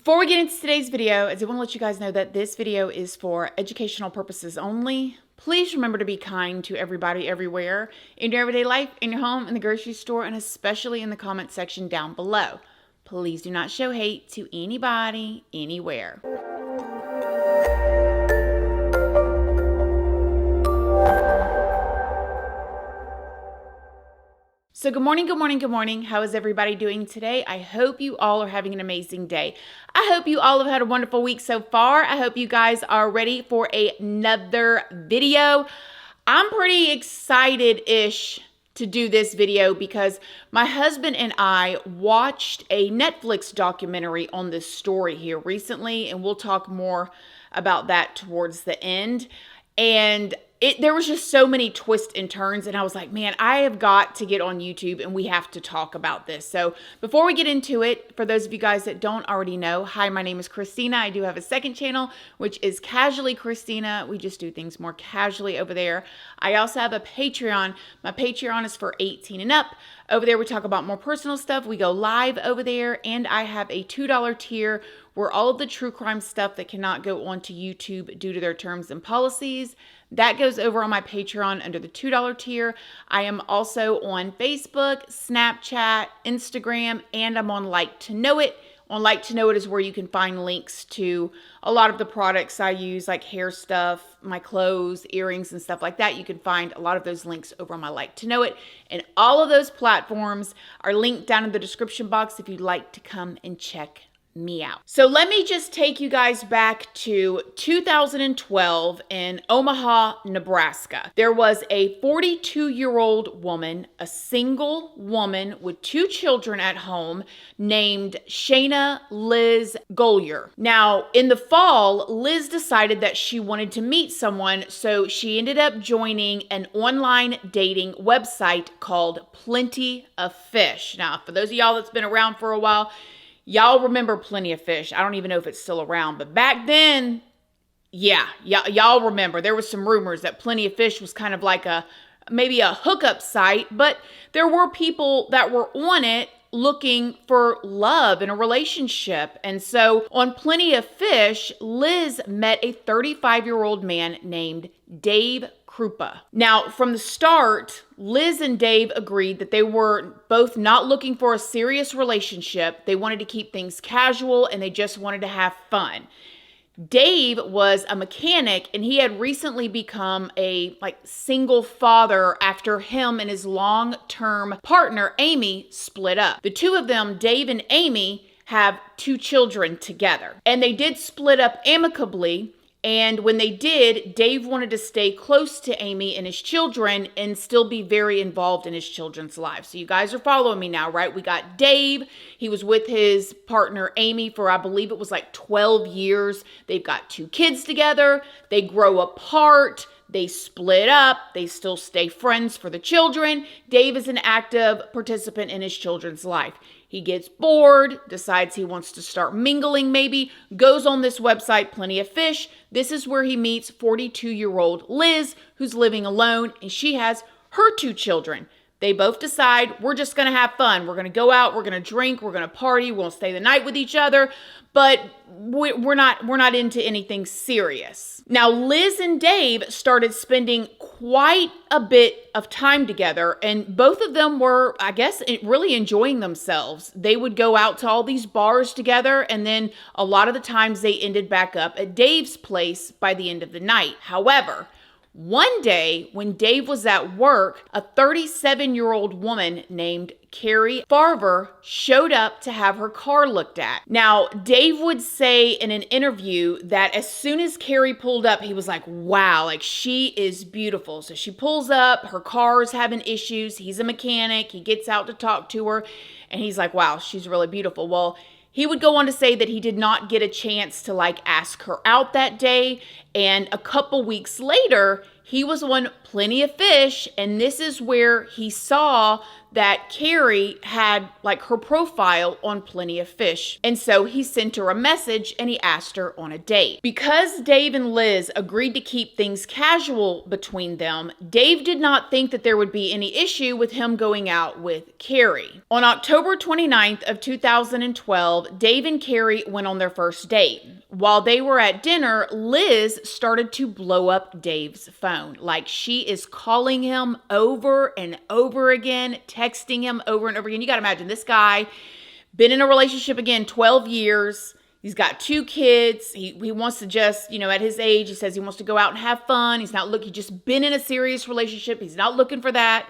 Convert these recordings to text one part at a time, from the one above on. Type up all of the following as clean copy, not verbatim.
Before we get into today's video, I do want to let you guys know that this video is for educational purposes only. Please remember to be kind to everybody everywhere, in your everyday life, in your home, in the grocery store, and especially in the comment section down below. Please do not show hate to anybody, anywhere. So good morning, good morning, good morning. How is everybody doing today? I hope you all are having an amazing day. I hope you all have had a wonderful week so far. I hope you guys are ready for another video. I'm pretty excited-ish to do this video because my husband and I watched a Netflix documentary on this story here recently, and we'll talk more about that towards the end. And there was just so many twists and turns, and I was like, man, I have got to get on YouTube and we have to talk about this. So before we get into it, for those of you guys that don't already know, hi, my name is Christina. I do have a second channel, which is Casually Christina. We just do things more casually over there. I also have a Patreon. My Patreon is for 18 and up. Over there, we talk about more personal stuff. We go live over there, and I have a $2 tier where all of the true crime stuff that cannot go onto YouTube due to their terms and policies, that goes over on my Patreon under the $2 tier. I am also on Facebook, Snapchat, Instagram, and I'm on Like to Know It. On Like to Know It is where you can find links to a lot of the products I use, like hair stuff, my clothes, earrings, and stuff like that. You can find a lot of those links over on my Like to Know It. And all of those platforms are linked down in the description box if you'd like to come and check me out. So let me just take you guys back to 2012 in Omaha, Nebraska. There was a 42-year-old woman, a single woman with 2 children at home, named Shayna Liz Golyar. Now, in the fall, Liz decided that she wanted to meet someone, so she ended up joining an online dating website called Plenty of Fish. Now, for those of y'all that's been around for a while, y'all remember Plenty of Fish. I don't even know if it's still around, but back then, y'all remember. There was some rumors that Plenty of Fish was kind of like maybe a hookup site, but there were people that were on it looking for love in a relationship. And so on Plenty of Fish, Liz met a 35-year-old man named Dave Kroupa. Now, from the start, Liz and Dave agreed that they were both not looking for a serious relationship. They wanted to keep things casual and they just wanted to have fun. Dave was a mechanic and he had recently become a single father after him and his long-term partner, Amy, split up. The two of them, Dave and Amy, have 2 children together. And they did split up amicably. And when they did, Dave wanted to stay close to Amy and his children and still be very involved in his children's lives. So you guys are following me now, right? We got Dave. He was with his partner Amy for, I believe it was 12 years. They've got 2 kids together. They grow apart. They split up. They still stay friends for the children. Dave is an active participant in his children's life. He gets bored, decides he wants to start mingling maybe, goes on this website, Plenty of Fish. This is where he meets 42-year-old Liz, who's living alone, and she has her 2 children. They both decide, we're just going to have fun. We're going to go out, we're going to drink, we're going to party, we'll stay the night with each other, but we're not into anything serious. Now, Liz and Dave started spending quite a bit of time together, and both of them were, I guess, really enjoying themselves. They would go out to all these bars together, and then a lot of the times they ended back up at Dave's place by the end of the night. However, one day when Dave was at work, a 37-year-old woman named Carrie Farver showed up to have her car looked at. Now, Dave would say in an interview that as soon as Carrie pulled up, he was like, wow, she is beautiful. So she pulls up, her car's having issues. He's a mechanic. He gets out to talk to her, and he's like, wow, she's really beautiful. Well, he would go on to say that he did not get a chance to ask her out that day. And a couple weeks later, he was on Plenty of Fish. And this is where he saw that Carrie had like her profile on Plenty of Fish. And so he sent her a message and he asked her on a date. Because Dave and Liz agreed to keep things casual between them, Dave did not think that there would be any issue with him going out with Carrie. On October 29th of 2012, Dave and Carrie went on their first date. While they were at dinner, Liz started to blow up Dave's phone. Like, she is calling him over and over again, texting him over and over again. You got to imagine this guy, been in a relationship again 12 years. He's got 2 kids. He wants to just, at his age, he says he wants to go out and have fun. He's just been in a serious relationship. He's not looking for that.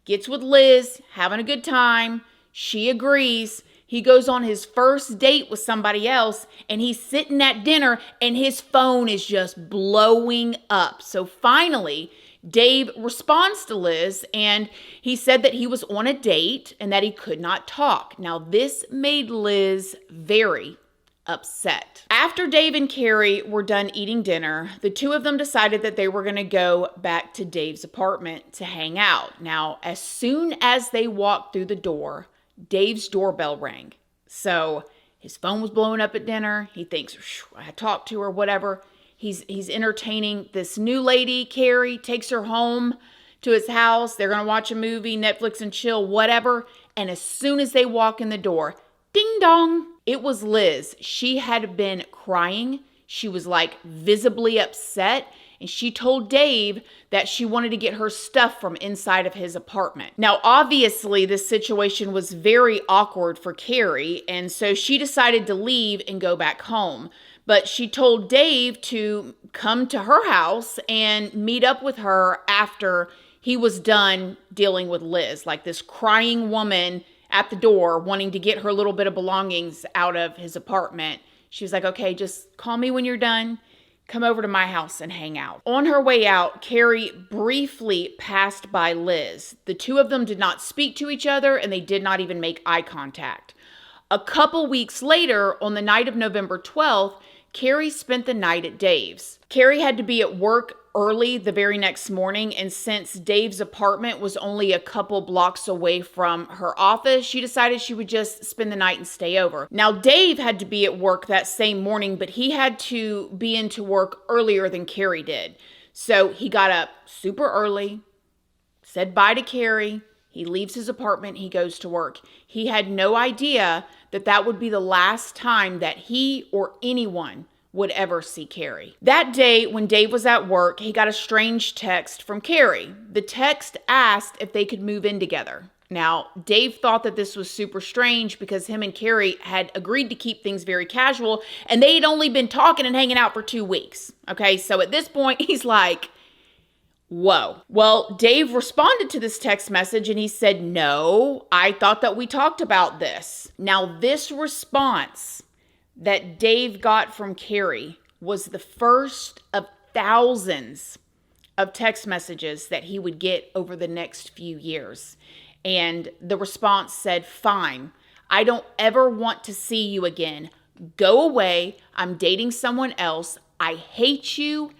Gets with Liz, having a good time. She agrees. He goes on his first date with somebody else, and he's sitting at dinner, and his phone is just blowing up. So finally, Dave responds to Liz, and he said that he was on a date and that he could not talk. Now, this made Liz very upset. After Dave and Carrie were done eating dinner, the two of them decided that they were going to go back to Dave's apartment to hang out. Now, as soon as they walked through the door, Dave's doorbell rang. So his phone was blowing up at dinner. He thinks, I talked to her, whatever. He's entertaining this new lady, Carrie, takes her home to his house. They're going to watch a movie, Netflix and chill, whatever. And as soon as they walk in the door, ding dong, it was Liz. She had been crying. She was like visibly upset. And she told Dave that she wanted to get her stuff from inside of his apartment. Now, obviously, this situation was very awkward for Carrie, and so she decided to leave and go back home. But she told Dave to come to her house and meet up with her after he was done dealing with Liz, like this crying woman at the door wanting to get her little bit of belongings out of his apartment. She was like, okay, just call me when you're done. Come over to my house and hang out. On her way out, Carrie briefly passed by Liz. The two of them did not speak to each other, and they did not even make eye contact. A couple weeks later, on the night of November 12th, Carrie spent the night at Dave's. Carrie had to be at work early the very next morning, and since Dave's apartment was only a couple blocks away from her office, she decided she would just spend the night and stay over. Now, Dave had to be at work that same morning, but he had to be into work earlier than Carrie did. So he got up super early, said bye to Carrie. He leaves his apartment, he goes to work. He had no idea that that would be the last time that he or anyone would ever see Carrie. That day, when Dave was at work, he got a strange text from Carrie. The text asked if they could move in together. Now, Dave thought that this was super strange because him and Carrie had agreed to keep things very casual, and they had only been talking and hanging out for 2 weeks. Okay, so at this point, he's like, whoa. Well, Dave responded to this text message and he said, no, I thought that we talked about this. Now, this response that Dave got from Carrie was the first of thousands of text messages that he would get over the next few years. And the response said, fine, I don't ever want to see you again. Go away. I'm dating someone else. I hate you.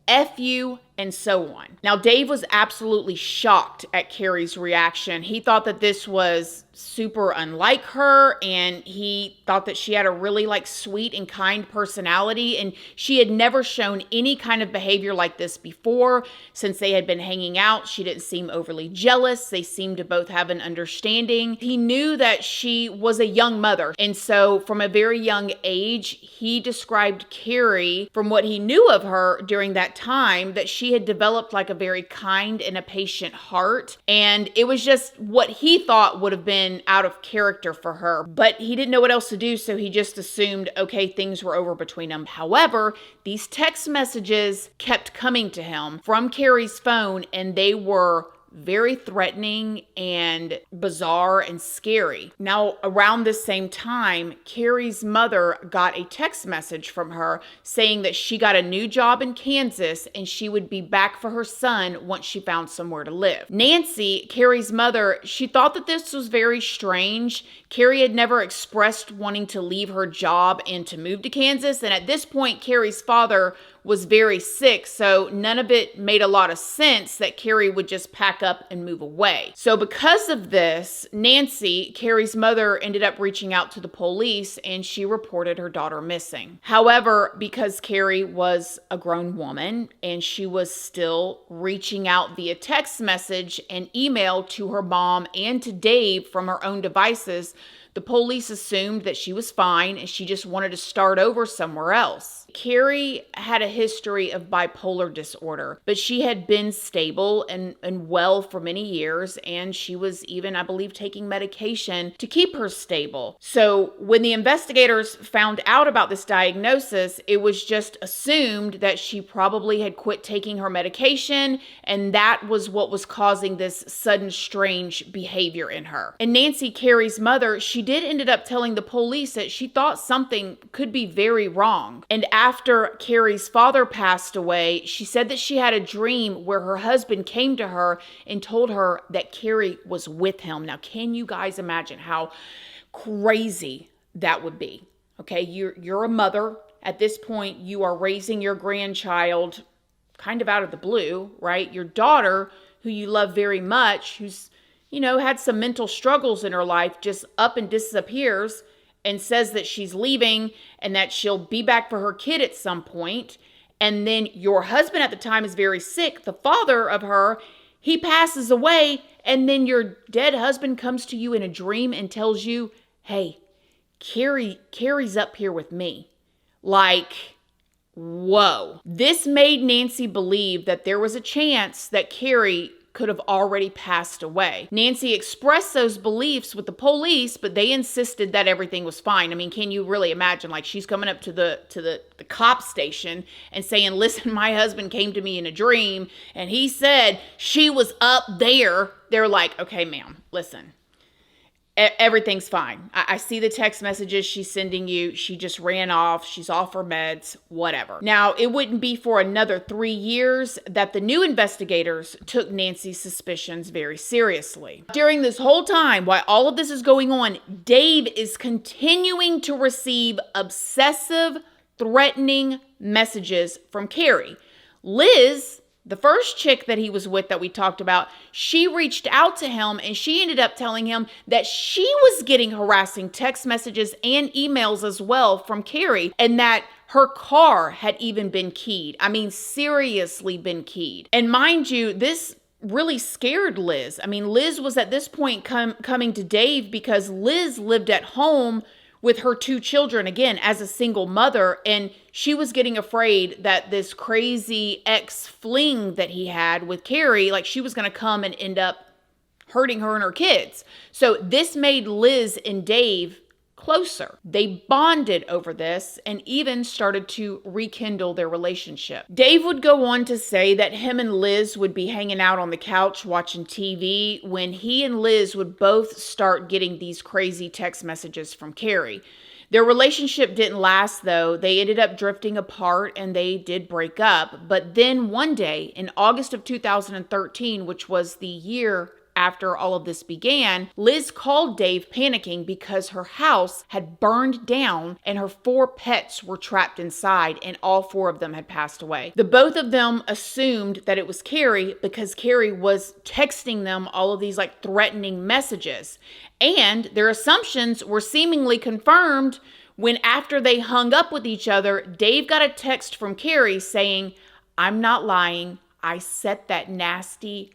F you, and so on. Now, Dave was absolutely shocked at Carrie's reaction. He thought that this was super unlike her, and he thought that she had a really sweet and kind personality, and she had never shown any kind of behavior like this before. Since they had been hanging out, she didn't seem overly jealous. They seemed to both have an understanding. He knew that she was a young mother, and so from a very young age, he described Carrie, from what he knew of her during that time, that she had developed a very kind and a patient heart, and it was just what he thought would have been out of character for her, but he didn't know what else to do, so he just assumed, okay, things were over between them. However, these text messages kept coming to him from Carrie's phone, and they were very threatening and bizarre and scary. Now, around this same time, Carrie's mother got a text message from her saying that she got a new job in Kansas and she would be back for her son once she found somewhere to live. Nancy, Carrie's mother, she thought that this was very strange. Carrie had never expressed wanting to leave her job and to move to Kansas, and at this point, Carrie's father was very sick, so none of it made a lot of sense that Carrie would just pack pack up and move away. So because of this, Nancy, Carrie's mother, ended up reaching out to the police and she reported her daughter missing. However, because Carrie was a grown woman and she was still reaching out via text message and email to her mom and to Dave from her own devices, the police assumed that she was fine and she just wanted to start over somewhere else. Carrie had a history of bipolar disorder, but she had been stable and well for many years, and she was even, I believe, taking medication to keep her stable. So when the investigators found out about this diagnosis, it was just assumed that she probably had quit taking her medication, and that was what was causing this sudden strange behavior in her. And Nancy, Carrie's mother, she did ended up telling the police that she thought something could be very wrong. And after Carrie's father passed away, she said that she had a dream where her husband came to her and told her that Carrie was with him. Now, can you guys imagine how crazy that would be? Okay, you're a mother. At this point, you are raising your grandchild kind of out of the blue, right? Your daughter, who you love very much, who's had some mental struggles in her life, just up and disappears and says that she's leaving and that she'll be back for her kid at some point. And then your husband at the time is very sick. The father of her, he passes away. And then your dead husband comes to you in a dream and tells you, hey, Carrie's up here with me. Like, whoa. This made Nancy believe that there was a chance that Carrie could have already passed away. Nancy expressed those beliefs with the police, but they insisted that everything was fine. I mean, can you really imagine? Like, she's coming up to the cop station and saying, listen, my husband came to me in a dream and he said she was up there. They're like, okay, ma'am, listen. Everything's fine. I see the text messages she's sending you. She just ran off. She's off her meds, whatever. Now, it wouldn't be for another 3 years that the new investigators took Nancy's suspicions very seriously. During this whole time, while all of this is going on, Dave is continuing to receive obsessive, threatening messages from Carrie. Liz, the first chick that he was with that we talked about, she reached out to him and she ended up telling him that she was getting harassing text messages and emails as well from Carrie, and that her car had even been keyed. I mean, seriously been keyed. And mind you, this really scared Liz. I mean, Liz was at this point coming to Dave because Liz lived at home with her 2 children, again, as a single mother, and she was getting afraid that this crazy ex-fling that he had with Carrie, like she was going to come and end up hurting her and her kids. So this made Liz and Dave closer. They bonded over this and even started to rekindle their relationship. Dave would go on to say that him and Liz would be hanging out on the couch watching TV when he and Liz would both start getting these crazy text messages from Carrie. Their relationship didn't last, though. They ended up drifting apart and they did break up. But then one day in August of 2013, which was the year after all of this began, Liz called Dave panicking because her house had burned down and her 4 pets were trapped inside and all 4 of them had passed away. The both of them assumed that it was Carrie because Carrie was texting them all of these like threatening messages. And their assumptions were seemingly confirmed when, after they hung up with each other, Dave got a text from Carrie saying, "I'm not lying. I set that nasty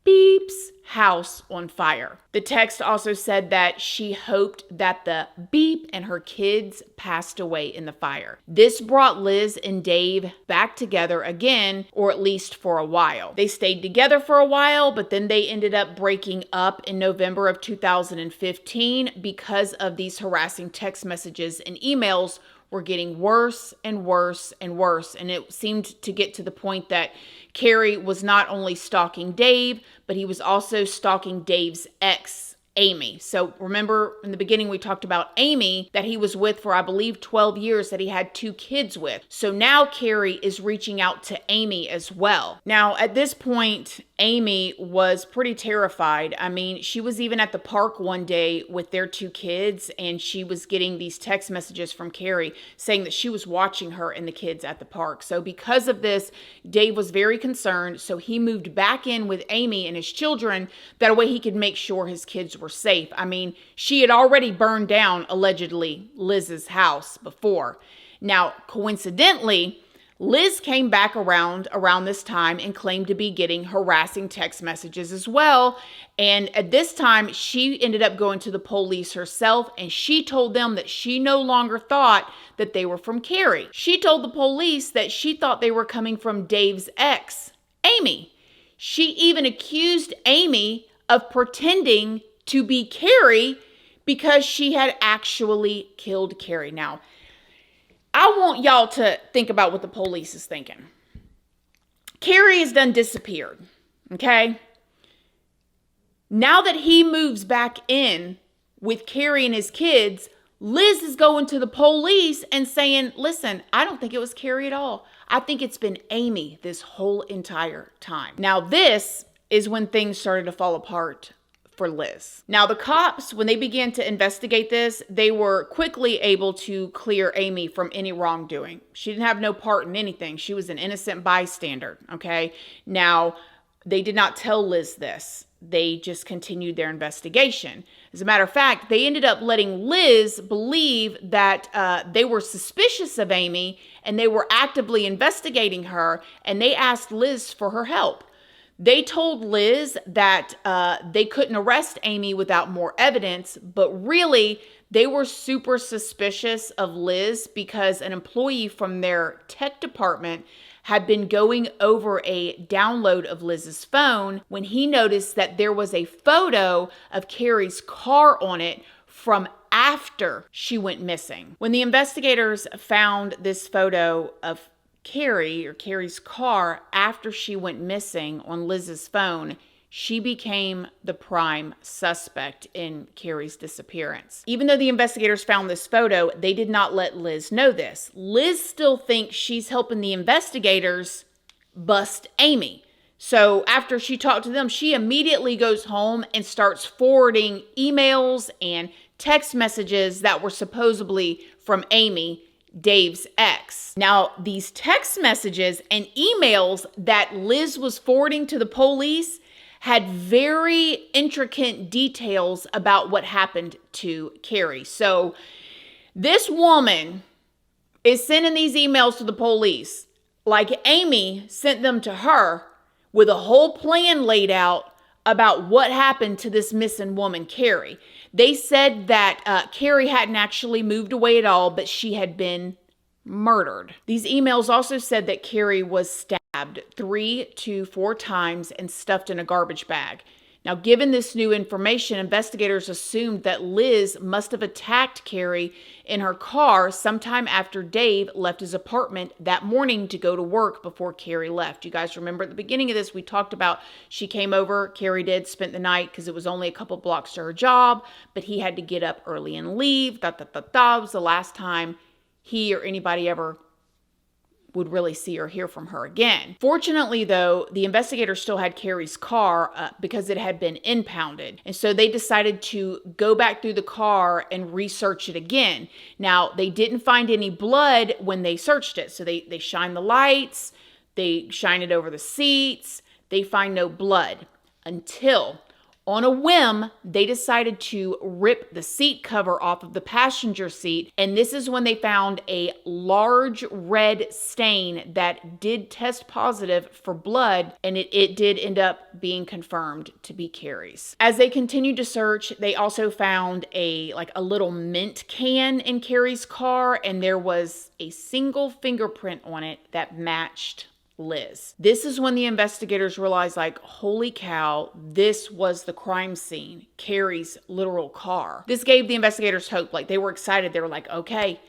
beep's house on fire." The text also said that she hoped that the beep and her kids passed away in the fire. This brought Liz and Dave back together again, or at least for a while. They stayed together for a while, but then they ended up breaking up in November of 2015 because of these harassing text messages and emails were getting worse and worse and worse. And it seemed to get to the point that Carrie was not only stalking Dave, but he was also stalking Dave's ex, Amy. So remember in the beginning, we talked about Amy that he was with for, I believe, 12 years, that he had 2 kids with. So now Carrie is reaching out to Amy as well. Now, at this point, Amy was pretty terrified. I mean, she was even at the park one day with their 2 kids, and she was getting these text messages from Carrie saying that she was watching her and the kids at the park. So because of this, Dave was very concerned. So he moved back in with Amy and his children. That way he could make sure his kids were safe. I mean, she had already burned down, allegedly, Liz's house before. Now, coincidentally, Liz came back around this time and claimed to be getting harassing text messages as well. And at this time, she ended up going to the police herself, and she told them that she no longer thought that they were from Carrie. She told the police that she thought they were coming from Dave's ex, Amy. She even accused Amy of pretending to be Carrie because she had actually killed Carrie. Now, I want y'all to think about what the police is thinking. Carrie has done disappeared, okay? Now that he moves back in with Carrie and his kids, Liz is going to the police and saying, listen, I don't think it was Carrie at all. I think it's been Amy this whole entire time. Now, this is when things started to fall apart for Liz. Now, the cops, when they began to investigate this, they were quickly able to clear Amy from any wrongdoing. She didn't have no part in anything. She was an innocent bystander, okay? Now, they did not tell Liz this. They just continued their investigation. As a matter of fact, they ended up letting Liz believe that they were suspicious of Amy and they were actively investigating her, and they asked Liz for her help. They told Liz that they couldn't arrest Amy without more evidence, but really they were super suspicious of Liz because an employee from their tech department had been going over a download of Liz's phone when he noticed that there was a photo of Carrie's car on it from after she went missing. When the investigators found this photo of Carrie's car after she went missing on Liz's phone, she became the prime suspect in Carrie's disappearance. Even though the investigators found this photo, they did not let Liz know this. Liz still thinks she's helping the investigators bust Amy. So after she talked to them, she immediately goes home and starts forwarding emails and text messages that were supposedly from Amy, Dave's ex. Now, these text messages and emails that Liz was forwarding to the police had very intricate details about what happened to Carrie. So this woman is sending these emails to the police like Amy sent them to her with a whole plan laid out about what happened to this missing woman, Carrie. They said that Carrie hadn't actually moved away at all, but she had been murdered. These emails also said that Carrie was stabbed 3 to 4 times and stuffed in a garbage bag. Now, given this new information, investigators assumed that Liz must have attacked Carrie in her car sometime after Dave left his apartment that morning to go to work before Carrie left. You guys remember at the beginning of this, we talked about she came over, Carrie did, spent the night because it was only a couple blocks to her job, but he had to get up early and leave. It was the last time he or anybody ever would really see or hear from her again. Fortunately, though, the investigators still had Carrie's car because it had been impounded. And so they decided to go back through the car and research it again. Now, they didn't find any blood when they searched it. So they shine the lights, they shine it over the seats, they find no blood until on a whim, they decided to rip the seat cover off of the passenger seat. And this is when they found a large red stain that did test positive for blood. And it did end up being confirmed to be Carrie's. As they continued to search, they also found a little mint can in Carrie's car. And there was a single fingerprint on it that matched Liz. This is when the investigators realized, holy cow, this was the crime scene, Carrie's literal car. This gave the investigators hope. They were excited. They were like, okay,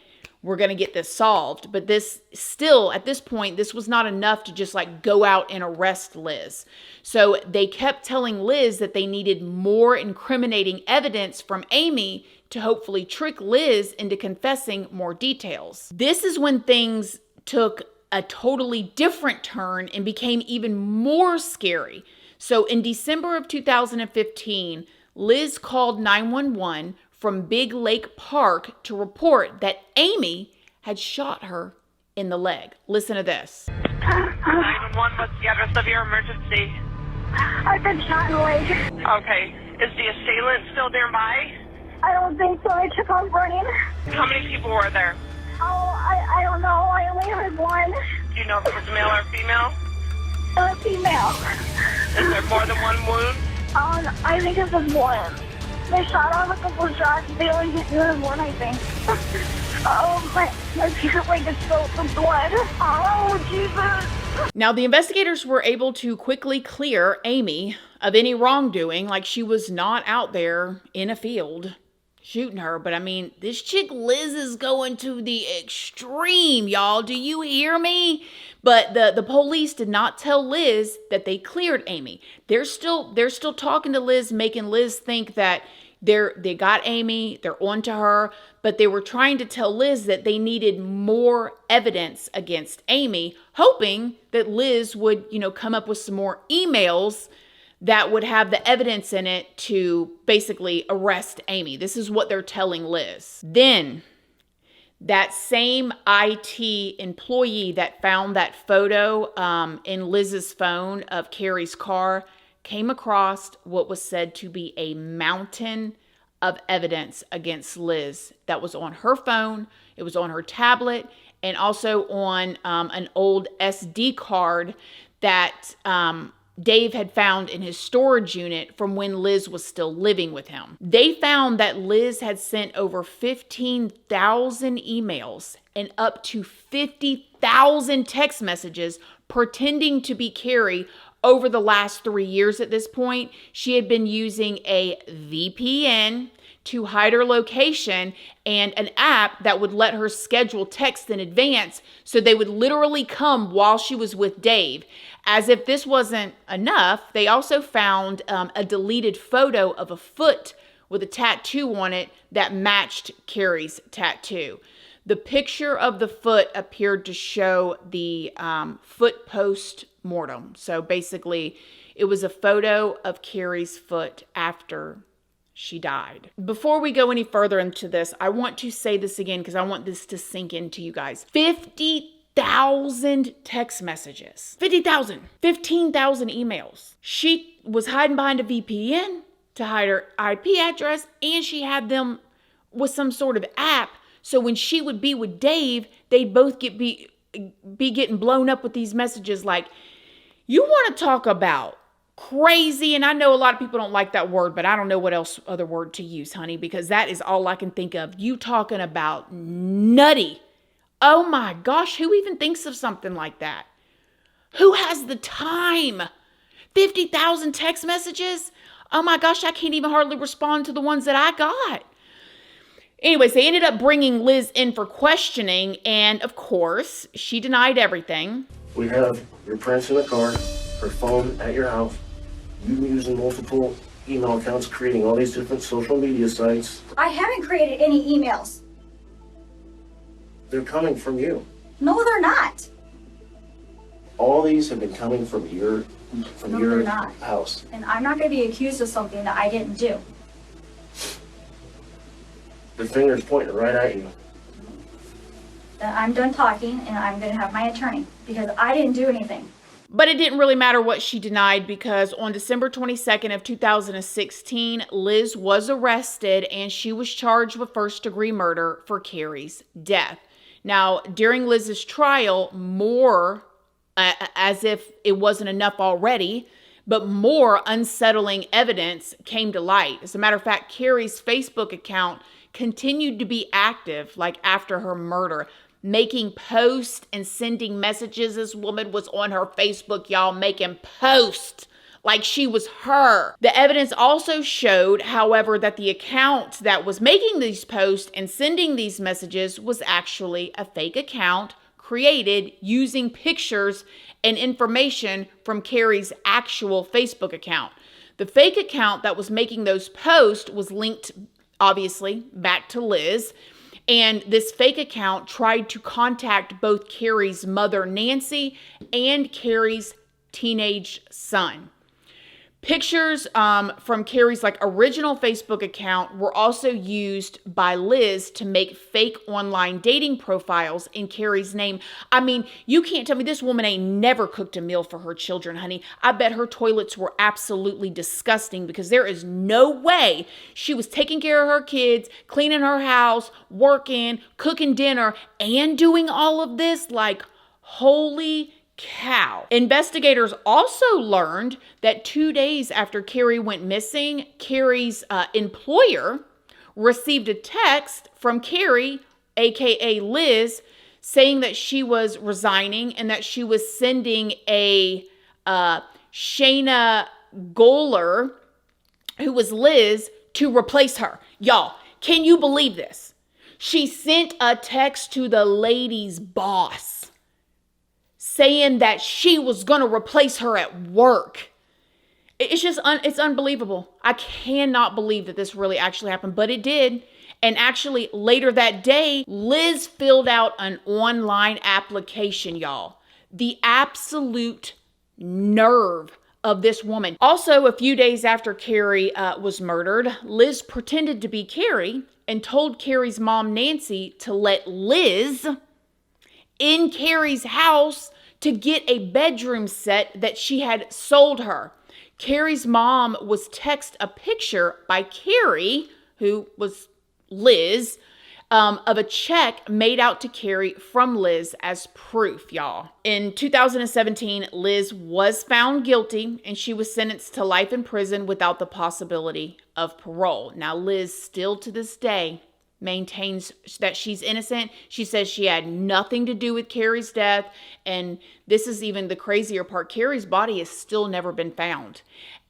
we're going to get this solved. But this still, at this point, this was not enough to just go out and arrest Liz. So they kept telling Liz that they needed more incriminating evidence from Amy to hopefully trick Liz into confessing more details. This is when things took a totally different turn and became even more scary. So in December of 2015, Liz called 911 from Big Lake Park to report that Amy had shot her in the leg. Listen to this. 911, what's the address of your emergency? I've been shot in the leg. Okay. Is the assailant still nearby? I don't think so. I took off running. How many people were there? Oh, I don't know. I only heard one. Do you know if it was male or female? A female. Is there more than one wound? I think it was one. They shot off a couple of shots. They only hit me with one, I think. Oh, my pure leg is filled with blood. Oh, Jesus. Now, the investigators were able to quickly clear Amy of any wrongdoing, like she was not out there in a field shooting her. But I mean, this chick Liz is going to the extreme, y'all. Do you hear me? But the police did not tell Liz that they cleared Amy. They're still talking to Liz, making Liz think that they got Amy, they're on to her, but they were trying to tell Liz that they needed more evidence against Amy, hoping that Liz would, come up with some more emails that would have the evidence in it to basically arrest Amy. This is what they're telling Liz. Then that same IT employee that found that photo in Liz's phone of Carrie's car came across what was said to be a mountain of evidence against Liz that was on her phone, it was on her tablet, and also on an old SD card that Dave had found in his storage unit from when Liz was still living with him. They found that Liz had sent over 15,000 emails and up to 50,000 text messages pretending to be Carrie over the last 3 years at this point. She had been using a VPN to hide her location and an app that would let her schedule texts in advance so they would literally come while she was with Dave. As if this wasn't enough, they also found a deleted photo of a foot with a tattoo on it that matched Carrie's tattoo. The picture of the foot appeared to show the foot post-mortem. So basically, it was a photo of Carrie's foot after she died. Before we go any further into this, I want to say this again because I want this to sink into you guys. 50,000 text messages. 50,000. 15,000 emails. She was hiding behind a VPN to hide her IP address, and she had them with some sort of app. So when she would be with Dave, they'd both be getting blown up with these messages like, you want to talk about crazy, and I know a lot of people don't like that word, but I don't know what else other word to use, honey, because that is all I can think of. You talking about nutty. Oh my gosh, who even thinks of something like that? Who has the time? 50,000 text messages? Oh my gosh, I can't even hardly respond to the ones that I got. Anyways, they ended up bringing Liz in for questioning, and of course, she denied everything. We have your prints in the car, her phone at your house, you using multiple email accounts, creating all these different social media sites. I haven't created any emails. They're coming from you. No, they're not. All these have been coming from your they're not. house. And I'm not going to be accused of something that I didn't do. The finger's pointing right at you. Then I'm done talking, and I'm going to have my attorney, because I didn't do anything. But it didn't really matter what she denied, because on December 22nd of 2016, Liz was arrested and she was charged with first-degree murder for Carrie's death. Now, during Liz's trial, more, as if it wasn't enough already, but more unsettling evidence came to light. As a matter of fact, Carrie's Facebook account continued to be active, like after her murder, making posts and sending messages. This woman was on her Facebook, y'all, making posts like she was her. The evidence also showed, however, that the account that was making these posts and sending these messages was actually a fake account created using pictures and information from Carrie's actual Facebook account. The fake account that was making those posts was linked, obviously, back to Liz. And this fake account tried to contact both Carrie's mother, Nancy, and Carrie's teenage son. Pictures from Carrie's original Facebook account were also used by Liz to make fake online dating profiles in Carrie's name. I mean, you can't tell me this woman ain't never cooked a meal for her children, honey. I bet her toilets were absolutely disgusting because there is no way she was taking care of her kids, cleaning her house, working, cooking dinner, and doing all of this. Holy cow. Investigators also learned that 2 days after Carrie went missing, Carrie's employer received a text from Carrie, aka Liz, saying that she was resigning and that she was sending a Shayna Golyar, who was Liz, to replace her. Y'all, can you believe this? She sent a text to the lady's boss saying that she was going to replace her at work. It's just, it's unbelievable. I cannot believe that this really actually happened, but it did. And actually, later that day, Liz filled out an online application, y'all. The absolute nerve of this woman. Also, a few days after Carrie was murdered, Liz pretended to be Carrie and told Carrie's mom, Nancy, to let Liz in Carrie's house to get a bedroom set that she had sold her. Carrie's mom was texted a picture by Carrie, who was Liz, of a check made out to Carrie from Liz as proof, y'all. In 2017, Liz was found guilty and she was sentenced to life in prison without the possibility of parole. Now, Liz still to this day maintains that she's innocent. She says she had nothing to do with Carrie's death. And this is even the crazier part. Carrie's body has still never been found.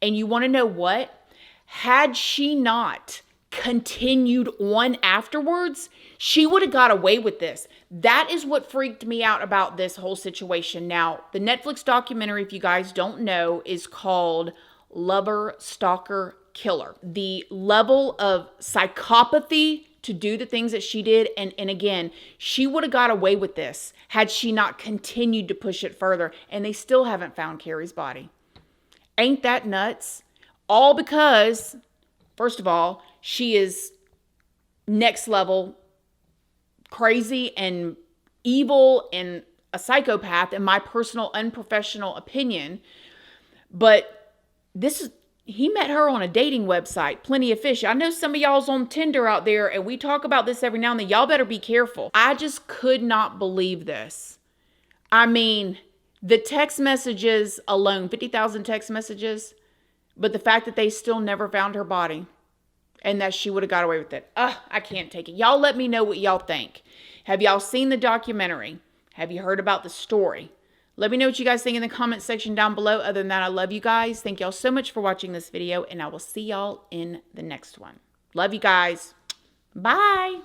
And you want to know what? Had she not continued on afterwards, she would have got away with this. That is what freaked me out about this whole situation. Now, the Netflix documentary, if you guys don't know, is called Lover, Stalker, Killer. The level of psychopathy to do the things that she did. And again, she would have got away with this had she not continued to push it further. And they still haven't found Carrie's body. Ain't that nuts? All because, first of all, she is next level crazy and evil and a psychopath, in my personal unprofessional opinion. But he met her on a dating website, Plenty of Fish. I know some of y'all's on Tinder out there, and we talk about this every now and then. Y'all better be careful. I just could not believe this. I mean, the text messages alone, 50,000 text messages, but the fact that they still never found her body and that she would have got away with it. I can't take it. Y'all let me know what y'all think. Have y'all seen the documentary? Have you heard about the story? Let me know what you guys think in the comment section down below. Other than that, I love you guys. Thank y'all so much for watching this video, and I will see y'all in the next one. Love you guys. Bye.